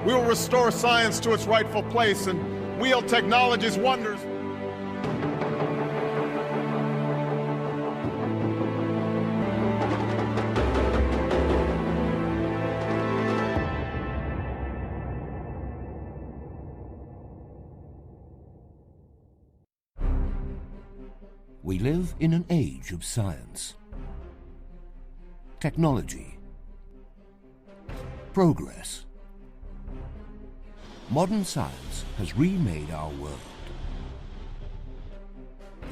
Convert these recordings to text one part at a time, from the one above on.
We will restore science to its rightful place and wield technology's wonders. We live in an age of science, technology, progress. Modern science has remade our world.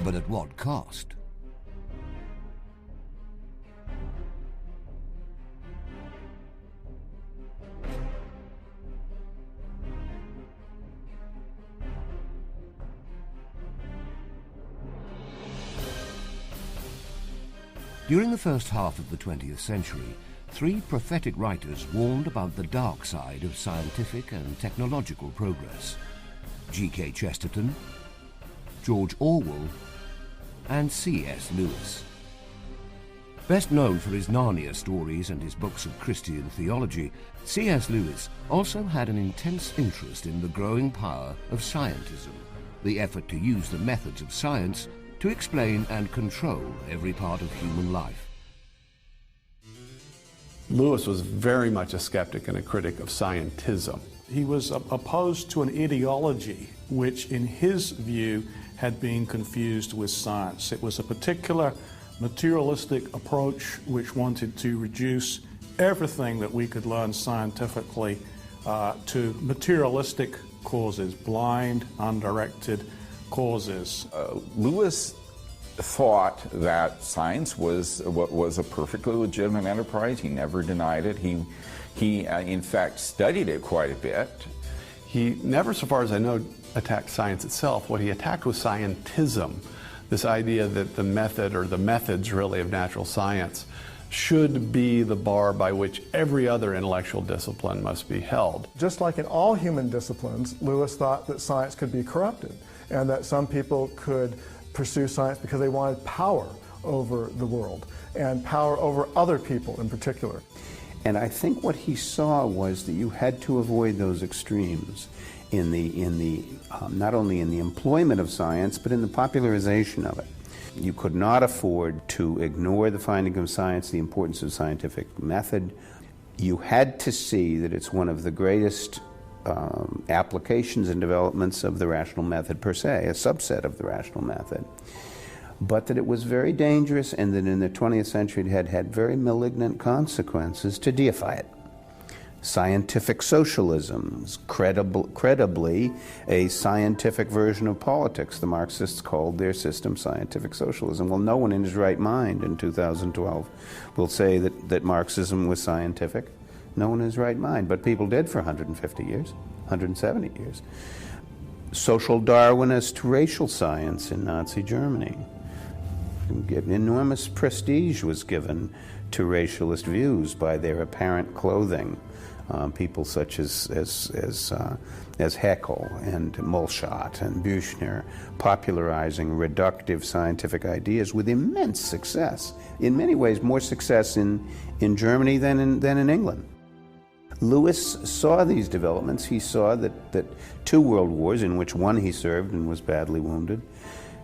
But at what cost? During the first half of the 20th century, 3 prophetic writers warned about the dark side of scientific and technological progress: G.K. Chesterton, George Orwell, and C.S. Lewis. Best known for his Narnia stories and his books of Christian theology, C.S. Lewis also had an intense interest in the growing power of scientism, the effort to use the methods of science to explain and control every part of human life. Lewis was very much a skeptic and a critic of scientism. He was opposed to an ideology which, in his view, had been confused with science. It was a particular materialistic approach which wanted to reduce everything that we could learn scientifically to materialistic causes, blind, undirected causes. Lewis thought that science was a perfectly legitimate enterprise. He never denied it. He in fact studied it quite a bit. He never, so far as I know, attacked science itself. What he attacked was scientism, this idea that the method, or the methods really, of natural science should be the bar by which every other intellectual discipline must be held. Just like in all human disciplines, Lewis thought that science could be corrupted, and that some people could pursue science because they wanted power over the world and power over other people in particular. And I think what he saw was that you had to avoid those extremes in the not only in the employment of science, but in the popularization of it. You could not afford to ignore the finding of science, the importance of scientific method. You had to see that it's one of the greatest applications and developments of the rational method per se, a subset of the rational method, but that it was very dangerous, and that in the 20th century it had had very malignant consequences to deify it. Scientific socialism is credibly a scientific version of politics. The Marxists called their system scientific socialism. Well, no one in his right mind in 2012 will say that Marxism was scientific. No one in his right mind, but people did for 150 years, 170 years. Social Darwinist racial science in Nazi Germany. Enormous prestige was given to racialist views by their apparent clothing. People such as Haeckel and Molschat and Büchner popularizing reductive scientific ideas with immense success. In many ways, more success in Germany than in England. Lewis saw these developments. He saw that 2 world wars, in which one he served and was badly wounded,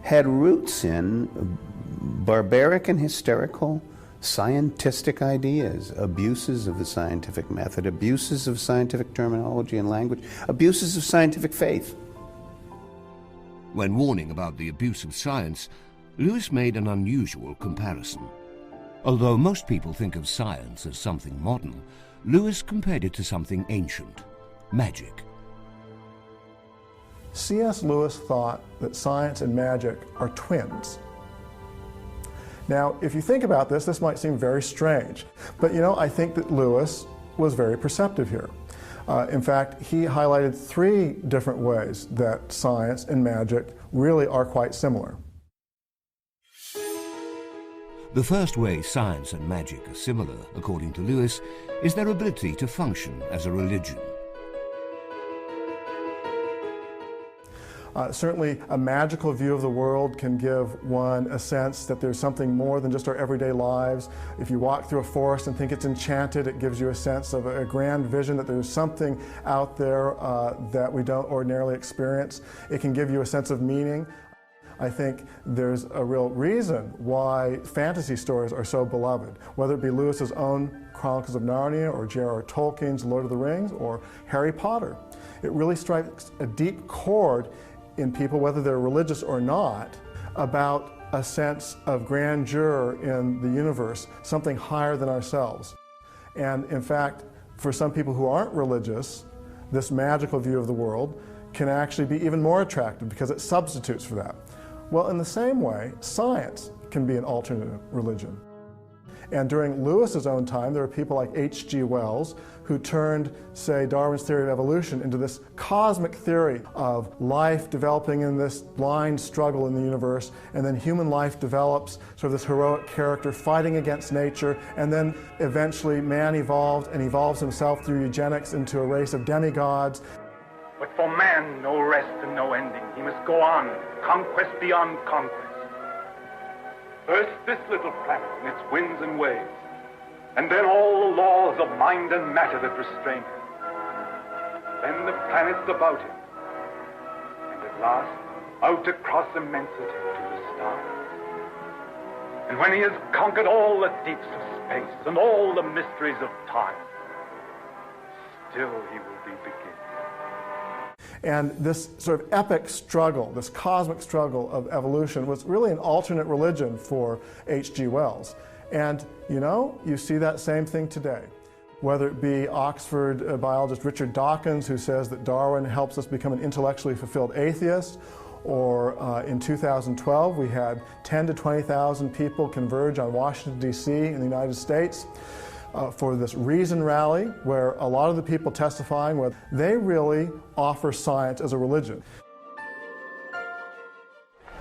had roots in barbaric and hysterical scientistic ideas, abuses of the scientific method, abuses of scientific terminology and language, abuses of scientific faith. When warning about the abuse of science, Lewis made an unusual comparison. Although most people think of science as something modern, Lewis compared it to something ancient, magic. C.S. Lewis thought that science and magic are twins. Now, if you think about this, this might seem very strange, but I think that Lewis was very perceptive here. In fact, he highlighted 3 different ways that science and magic really are quite similar. The first way science and magic are similar, according to Lewis, is their ability to function as a religion. Certainly, a magical view of the world can give one a sense that there's something more than just our everyday lives. If you walk through a forest and think it's enchanted, it gives you a sense of a grand vision that there's something out there that we don't ordinarily experience. It can give you a sense of meaning. I think there's a real reason why fantasy stories are so beloved, whether it be Lewis's own Chronicles of Narnia or J.R.R. Tolkien's Lord of the Rings or Harry Potter. It really strikes a deep chord in people, whether they're religious or not, about a sense of grandeur in the universe, something higher than ourselves. And in fact, for some people who aren't religious, this magical view of the world can actually be even more attractive because it substitutes for that. Well, in the same way, science can be an alternate religion. And during Lewis's own time, there were people like H.G. Wells who turned, say, Darwin's theory of evolution into this cosmic theory of life developing in this blind struggle in the universe, and then human life develops sort of this heroic character fighting against nature, and then eventually man evolved and evolves himself through eugenics into a race of demigods. But for man, no rest and no ending. He must go on, conquest beyond conquest. First this little planet and its winds and waves, and then all the laws of mind and matter that restrain him. Then the planets about him, and at last out across immensity to the stars. And when he has conquered all the deeps of space and all the mysteries of time, still he will be beginning. And this sort of epic struggle, this cosmic struggle of evolution was really an alternate religion for H.G. Wells. And you know, you see that same thing today. Whether it be Oxford biologist Richard Dawkins, who says that Darwin helps us become an intellectually fulfilled atheist, or in 2012 we had 10 to 20,000 people converge on Washington, D.C. in the United States for this Reason Rally, where a lot of the people testifying, where they really offer science as a religion.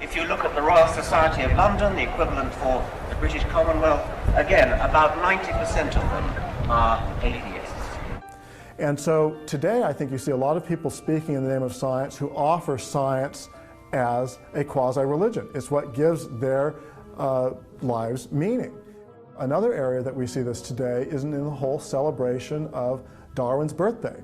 If you look at the Royal Society of London, the equivalent for the British Commonwealth, again, about 90% of them are atheists. And so today I think you see a lot of people speaking in the name of science who offer science as a quasi-religion. It's what gives their lives meaning. Another area that we see this today is in the whole celebration of Darwin's birthday.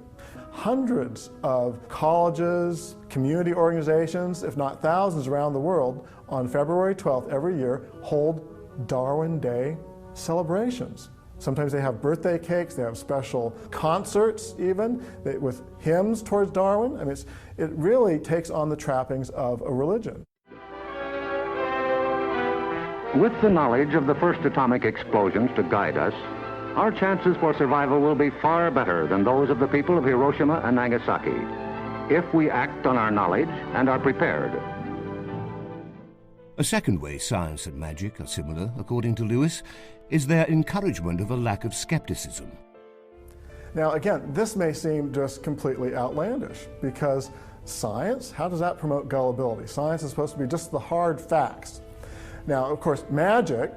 Hundreds of colleges, community organizations, if not thousands around the world, on February 12th every year hold Darwin Day celebrations. Sometimes they have birthday cakes, they have special concerts even, with hymns towards Darwin. I mean, it really takes on the trappings of a religion. With the knowledge of the first atomic explosions to guide us, our chances for survival will be far better than those of the people of Hiroshima and Nagasaki, if we act on our knowledge and are prepared. A second way science and magic are similar, according to Lewis, is their encouragement of a lack of skepticism. Now again, this may seem just completely outlandish, because science, how does that promote gullibility? Science is supposed to be just the hard facts. Now, of course, magic,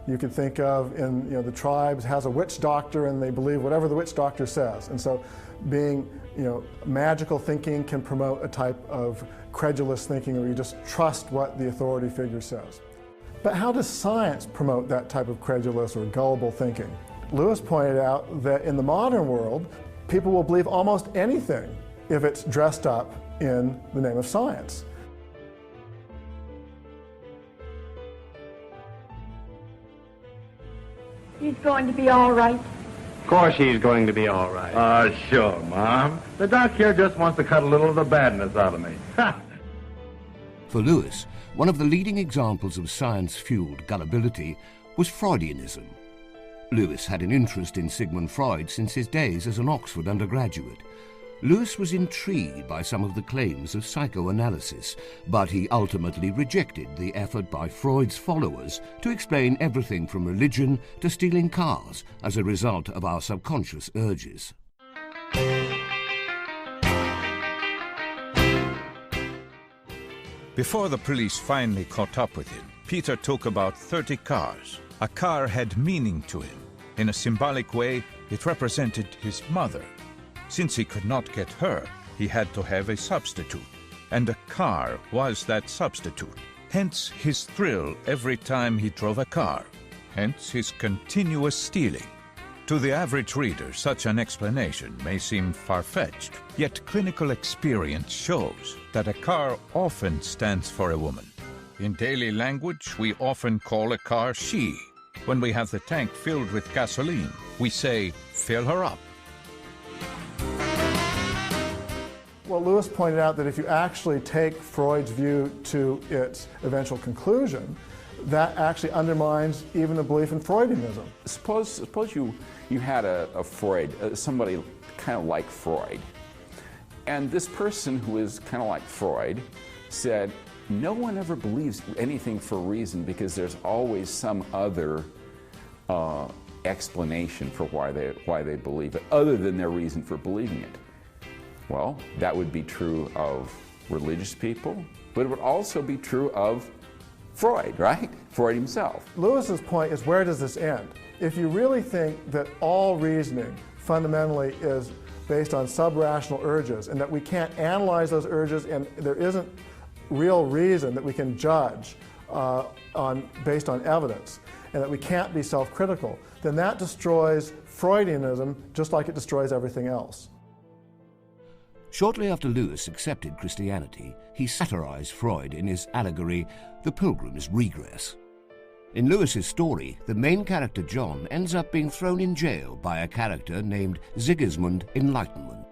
you could think of in, the tribes has a witch doctor and they believe whatever the witch doctor says. And so being, magical thinking can promote a type of credulous thinking where you just trust what the authority figure says. But how does science promote that type of credulous or gullible thinking? Lewis pointed out that in the modern world, people will believe almost anything if it's dressed up in the name of science. He's going to be all right. Of course he's going to be all right. Sure, Mom. The doc here just wants to cut a little of the badness out of me. For Lewis, one of the leading examples of science-fueled gullibility was Freudianism. Lewis had an interest in Sigmund Freud since his days as an Oxford undergraduate. Lewis was intrigued by some of the claims of psychoanalysis, but he ultimately rejected the effort by Freud's followers to explain everything from religion to stealing cars as a result of our subconscious urges. Before the police finally caught up with him, Peter took about 30 cars. A car had meaning to him. In a symbolic way, it represented his mother. Since he could not get her, he had to have a substitute. and a car was that substitute. Hence his thrill every time he drove a car. Hence his continuous stealing. To the average reader, such an explanation may seem far-fetched, yet clinical experience shows that a car often stands for a woman. In daily language, we often call a car she. When we have the tank filled with gasoline, we say, fill her up. Well, Lewis pointed out that if you actually take Freud's view to its eventual conclusion, that actually undermines even the belief in Freudianism. Suppose you had a Freud, somebody kind of like Freud, and this person who is kind of like Freud said, no one ever believes anything for a reason because there's always some other explanation for why they believe it, other than their reason for believing it. Well, that would be true of religious people, but it would also be true of Freud, right? Freud himself. Lewis's point is, where does this end? If you really think that all reasoning fundamentally is based on sub-rational urges and that we can't analyze those urges and there isn't real reason that we can judge based on evidence, and that we can't be self-critical, then that destroys Freudianism just like it destroys everything else. Shortly after Lewis accepted Christianity, he satirized Freud in his allegory, The Pilgrim's Regress. In Lewis's story, the main character John ends up being thrown in jail by a character named Sigismund Enlightenment.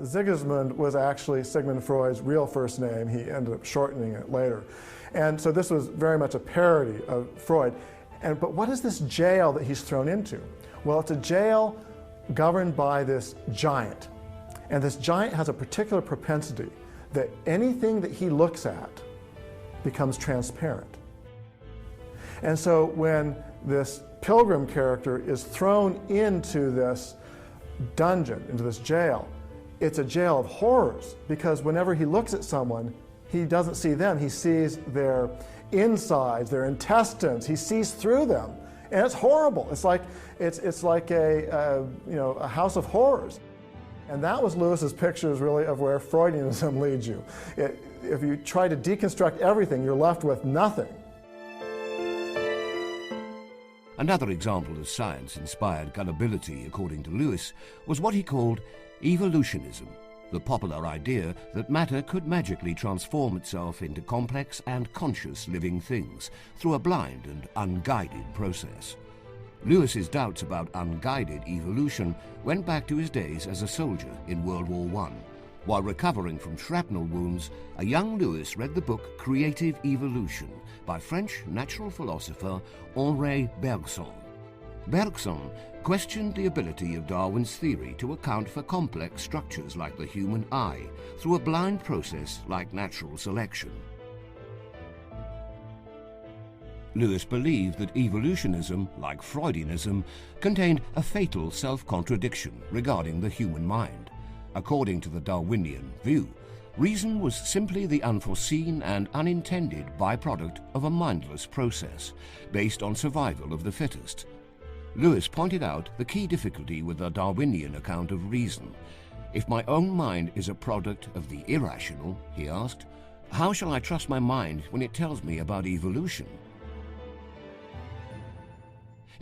Sigismund was actually Sigmund Freud's real first name. He ended up shortening it later. And so this was very much a parody of Freud. But what is this jail that he's thrown into? Well, it's a jail governed by this giant. And this giant has a particular propensity that anything that he looks at becomes transparent. And so when this pilgrim character is thrown into this dungeon, into this jail, it's a jail of horrors, because whenever he looks at someone, he doesn't see them, he sees their insides, their intestines, he sees through them, and it's horrible. It's like a house of horrors. And that was Lewis's pictures, really, of where Freudianism leads you. If you try to deconstruct everything, you're left with nothing. Another example of science-inspired gullibility, according to Lewis, was what he called evolutionism, the popular idea that matter could magically transform itself into complex and conscious living things through a blind and unguided process. Lewis's doubts about unguided evolution went back to his days as a soldier in World War I. While recovering from shrapnel wounds, a young Lewis read the book Creative Evolution by French natural philosopher Henri Bergson. Bergson questioned the ability of Darwin's theory to account for complex structures like the human eye through a blind process like natural selection. Lewis believed that evolutionism, like Freudianism, contained a fatal self-contradiction regarding the human mind. According to the Darwinian view, reason was simply the unforeseen and unintended byproduct of a mindless process based on survival of the fittest. Lewis pointed out the key difficulty with the Darwinian account of reason. If my own mind is a product of the irrational, he asked, how shall I trust my mind when it tells me about evolution?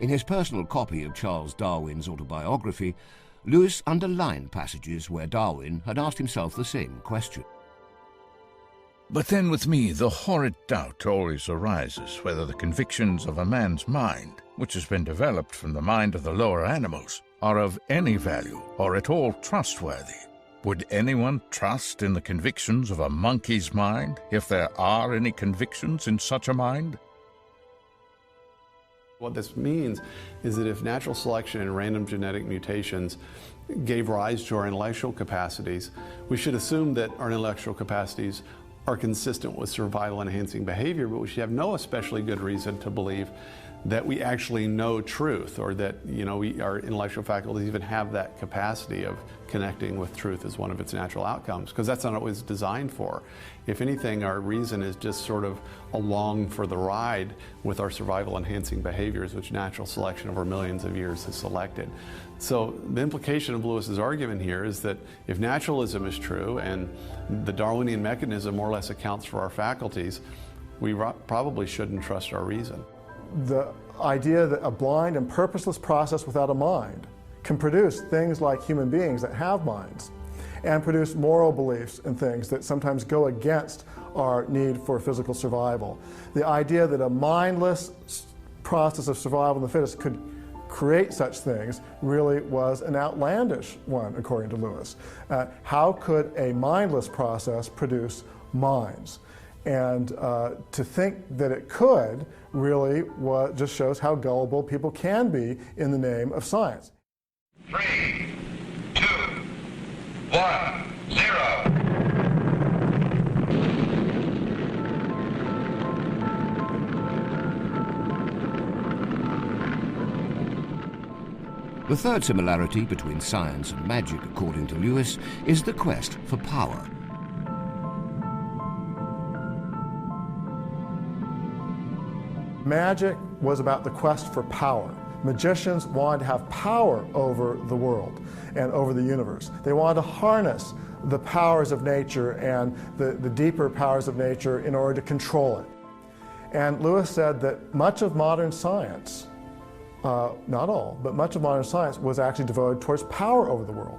In his personal copy of Charles Darwin's autobiography, Lewis underlined passages where Darwin had asked himself the same question. But then with me, the horrid doubt always arises whether the convictions of a man's mind, which has been developed from the mind of the lower animals, are of any value or at all trustworthy. Would anyone trust in the convictions of a monkey's mind, if there are any convictions in such a mind? What this means is that if natural selection and random genetic mutations gave rise to our intellectual capacities, we should assume that our intellectual capacities are consistent with survival-enhancing behavior, but we should have no especially good reason to believe that we actually know truth, or that our intellectual faculties even have that capacity of connecting with truth as one of its natural outcomes, because that's not what it was designed for. If anything, our reason is just sort of along for the ride with our survival-enhancing behaviors, which natural selection over millions of years has selected. So the implication of Lewis's argument here is that if naturalism is true and the Darwinian mechanism more or less accounts for our faculties, we probably shouldn't trust our reason. The idea that a blind and purposeless process without a mind can produce things like human beings that have minds, and produce moral beliefs and things that sometimes go against our need for physical survival. The idea that a mindless process of survival of the fittest could create such things really was an outlandish one, according to Lewis. How could a mindless process produce minds? And to think that it could really just shows how gullible people can be in the name of science. 3, 2, 1, 0. The third similarity between science and magic, according to Lewis, is the quest for power. Magic was about the quest for power. Magicians wanted to have power over the world and over the universe. They wanted to harness the powers of nature and the deeper powers of nature in order to control it. And Lewis said that much of modern science, not all, but much of modern science was actually devoted towards power over the world.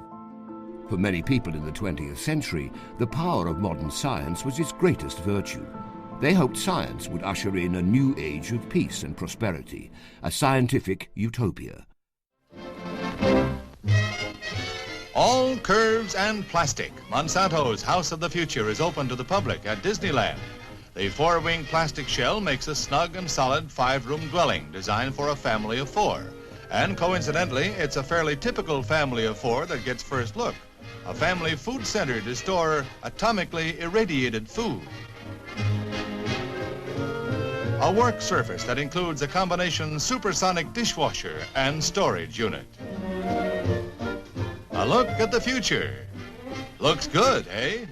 For many people in the 20th century, the power of modern science was its greatest virtue. They hoped science would usher in a new age of peace and prosperity, a scientific utopia. All curves and plastic. Monsanto's House of the Future is open to the public at Disneyland. The 4-wing plastic shell makes a snug and solid 5-room dwelling designed for a family of 4. And coincidentally, it's a fairly typical family of 4 that gets first look. A family food center to store atomically irradiated food. A work surface that includes a combination supersonic dishwasher and storage unit. A look at the future. Looks good, eh?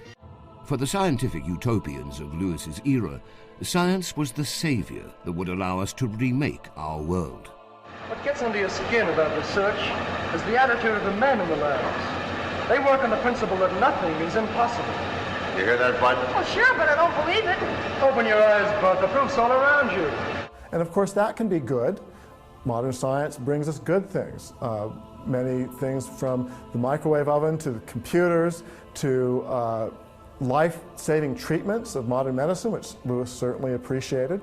For the scientific utopians of Lewis's era, science was the savior that would allow us to remake our world. What gets under your skin about research is the attitude of the men in the labs. They work on the principle that nothing is impossible. You hear that, Bud? Oh, sure, but I don't believe it. Open your eyes, Bud. The proof's all around you. And of course, that can be good. Modern science brings us good things. Many things from the microwave oven to the computers to life-saving treatments of modern medicine, which Lewis certainly appreciated.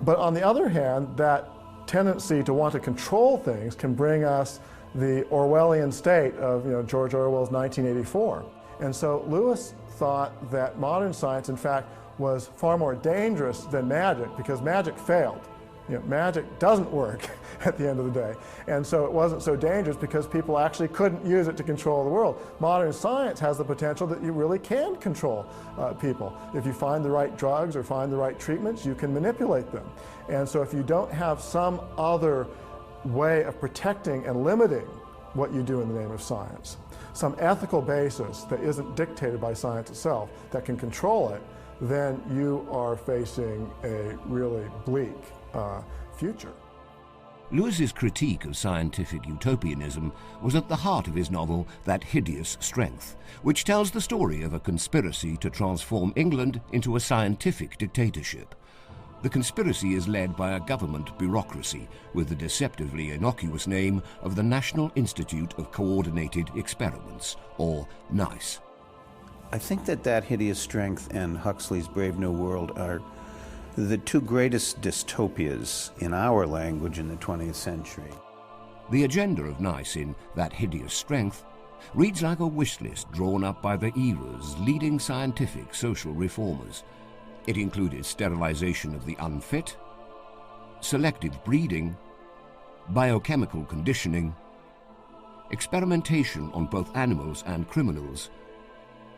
But on the other hand, that tendency to want to control things can bring us the Orwellian state of George Orwell's 1984. And so Lewis thought that modern science, in fact, was far more dangerous than magic, because magic failed. Magic doesn't work at the end of the day. And so it wasn't so dangerous because people actually couldn't use it to control the world. Modern science has the potential that you really can control people. If you find the right drugs or find the right treatments, you can manipulate them. And so if you don't have some other way of protecting and limiting what you do in the name of science, some ethical basis that isn't dictated by science itself that can control it, then you are facing a really bleak future. Lewis's critique of scientific utopianism was at the heart of his novel That Hideous Strength, which tells the story of a conspiracy to transform England into a scientific dictatorship. The conspiracy is led by a government bureaucracy with the deceptively innocuous name of the National Institute of Coordinated Experiments, or NICE. I think that Hideous Strength and Huxley's Brave New World are the two greatest dystopias in our language in the 20th century. The agenda of NICE in That Hideous Strength reads like a wish list drawn up by the era's leading scientific social reformers. It included sterilization of the unfit, selective breeding, biochemical conditioning, experimentation on both animals and criminals,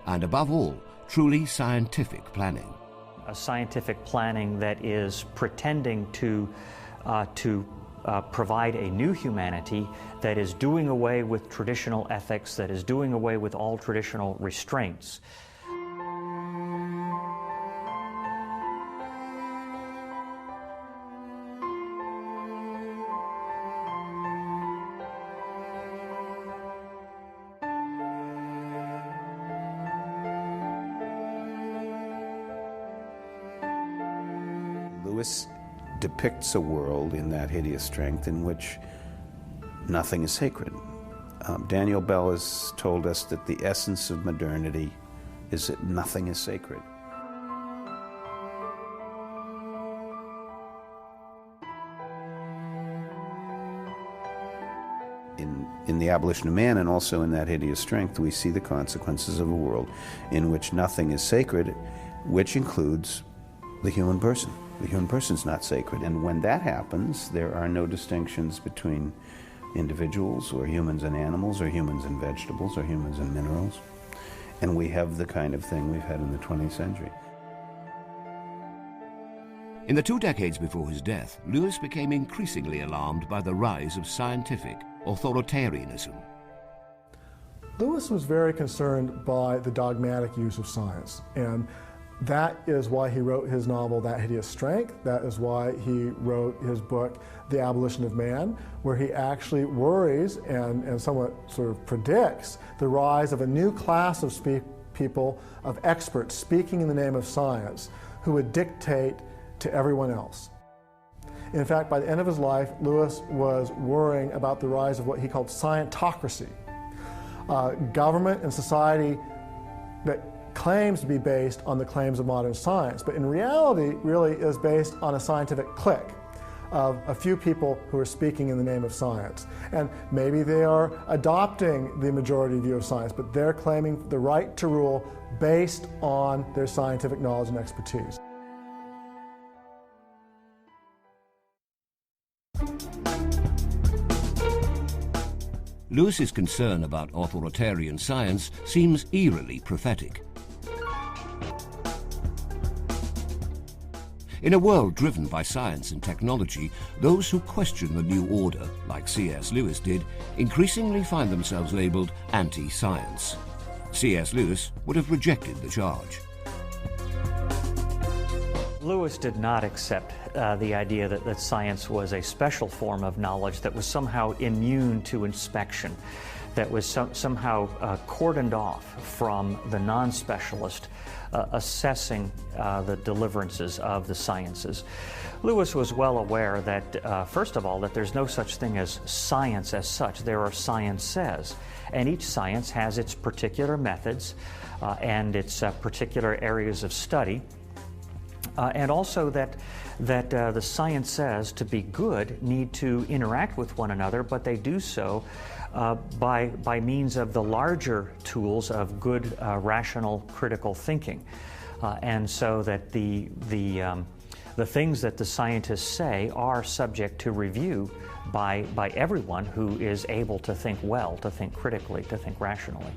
and above all, truly scientific planning. A scientific planning that is pretending to to provide a new humanity that is doing away with traditional ethics, that is doing away with all traditional restraints. Lewis depicts a world in that hideous strength in which nothing is sacred. Daniel Bell has told us that the essence of modernity is that nothing is sacred. In the Abolition of Man and also in that hideous strength, we see the consequences of a world in which nothing is sacred, which includes the human person. The human person is not sacred. And when that happens, there are no distinctions between individuals or humans and animals or humans and vegetables or humans and minerals. And we have the kind of thing we've had in the 20th century. In the 2 decades before his death, Lewis became increasingly alarmed by the rise of scientific authoritarianism. Lewis was very concerned by the dogmatic use of science, and that is why he wrote his novel, That Hideous Strength. That is why he wrote his book, The Abolition of Man, where he actually worries and somewhat sort of predicts the rise of a new class of people, of experts speaking in the name of science, who would dictate to everyone else. In fact, by the end of his life, Lewis was worrying about the rise of what he called scientocracy, government and society that claims to be based on the claims of modern science, but in reality really is based on a scientific clique of a few people who are speaking in the name of science. And maybe they are adopting the majority view of science, but they're claiming the right to rule based on their scientific knowledge and expertise. Lewis's concern about authoritarian science seems eerily prophetic. In a world driven by science and technology, those who question the new order, like C.S. Lewis did, increasingly find themselves labeled anti-science. C.S. Lewis would have rejected the charge. Lewis did not accept the idea that science was a special form of knowledge that was somehow immune to inspection, that was somehow cordoned off from the non-specialist assessing the deliverances of the sciences. Lewis was well aware that, first of all, that there's no such thing as science as such. There are sciences, and each science has its particular methods and its particular areas of study. And also that the sciences, to be good, need to interact with one another, but they do so by means of the larger tools of good, rational, critical thinking. And so that the things that the scientists say are subject to review by everyone who is able to think well, to think critically, to think rationally.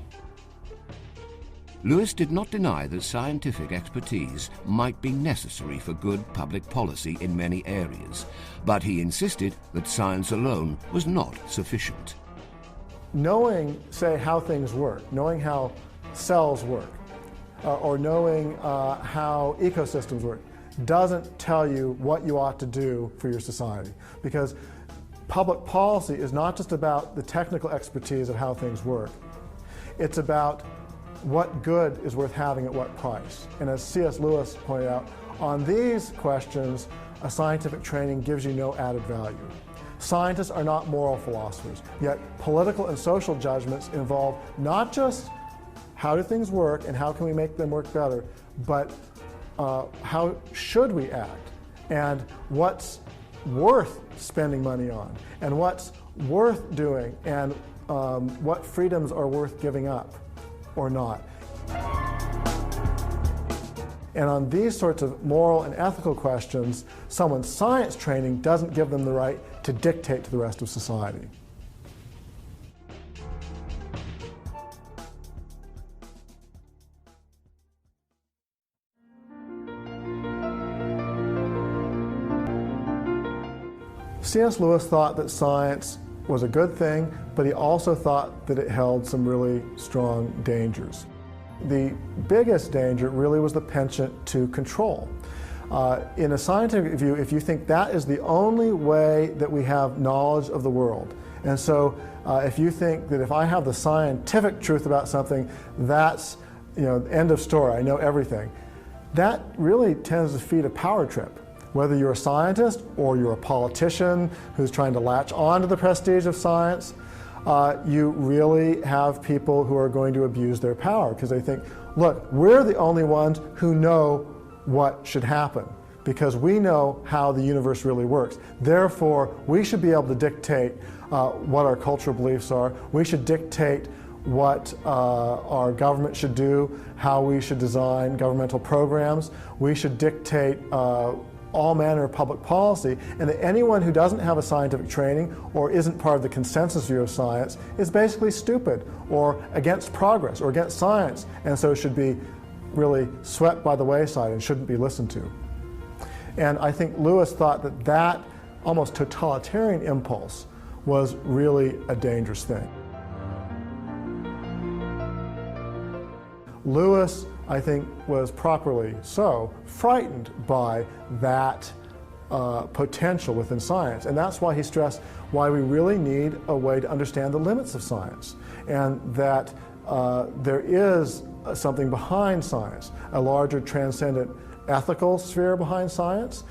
Lewis did not deny that scientific expertise might be necessary for good public policy in many areas, but he insisted that science alone was not sufficient. Knowing, say, how things work, knowing how cells work, or knowing how ecosystems work, doesn't tell you what you ought to do for your society. Because public policy is not just about the technical expertise of how things work. It's about what good is worth having at what price. And as C.S. Lewis pointed out, on these questions, a scientific training gives you no added value. Scientists are not moral philosophers, yet political and social judgments involve not just how do things work and how can we make them work better, but how should we act, and what's worth spending money on, and what's worth doing, and what freedoms are worth giving up or not. And on these sorts of moral and ethical questions, someone's science training doesn't give them the right to dictate to the rest of society. C.S. Lewis thought that science was a good thing, but he also thought that it held some really strong dangers. The biggest danger really was the penchant to control. In a scientific view, if you think that is the only way that we have knowledge of the world, and so if you think that if I have the scientific truth about something, that's, end of story, I know everything, that really tends to feed a power trip. Whether you're a scientist or you're a politician who's trying to latch on to the prestige of science, you really have people who are going to abuse their power because they think, look, we're the only ones who know what should happen because we know how the universe really works. Therefore, we should be able to dictate what our cultural beliefs are. We should dictate what our government should do, how we should design governmental programs. We should dictate all manner of public policy, and that anyone who doesn't have a scientific training or isn't part of the consensus view of science is basically stupid or against progress or against science, and so should be really swept by the wayside and shouldn't be listened to. And I think Lewis thought that that almost totalitarian impulse was really a dangerous thing. Lewis, I think, was properly so frightened by that potential within science, and that's why he stressed why we really need a way to understand the limits of science, and that there is something behind science, a larger transcendent ethical sphere behind science,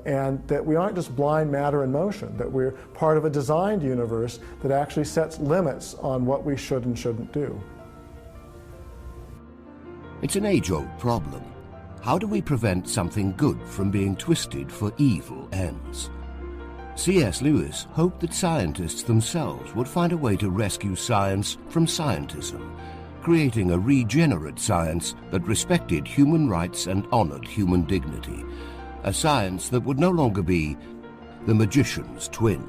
and that we aren't just blind matter in motion, that we're part of a designed universe that actually sets limits on what we should and shouldn't do. It's an age-old problem. How do we prevent something good from being twisted for evil ends? C.S. Lewis hoped that scientists themselves would find a way to rescue science from scientism, creating a regenerate science that respected human rights and honored human dignity, a science that would no longer be the magician's twin.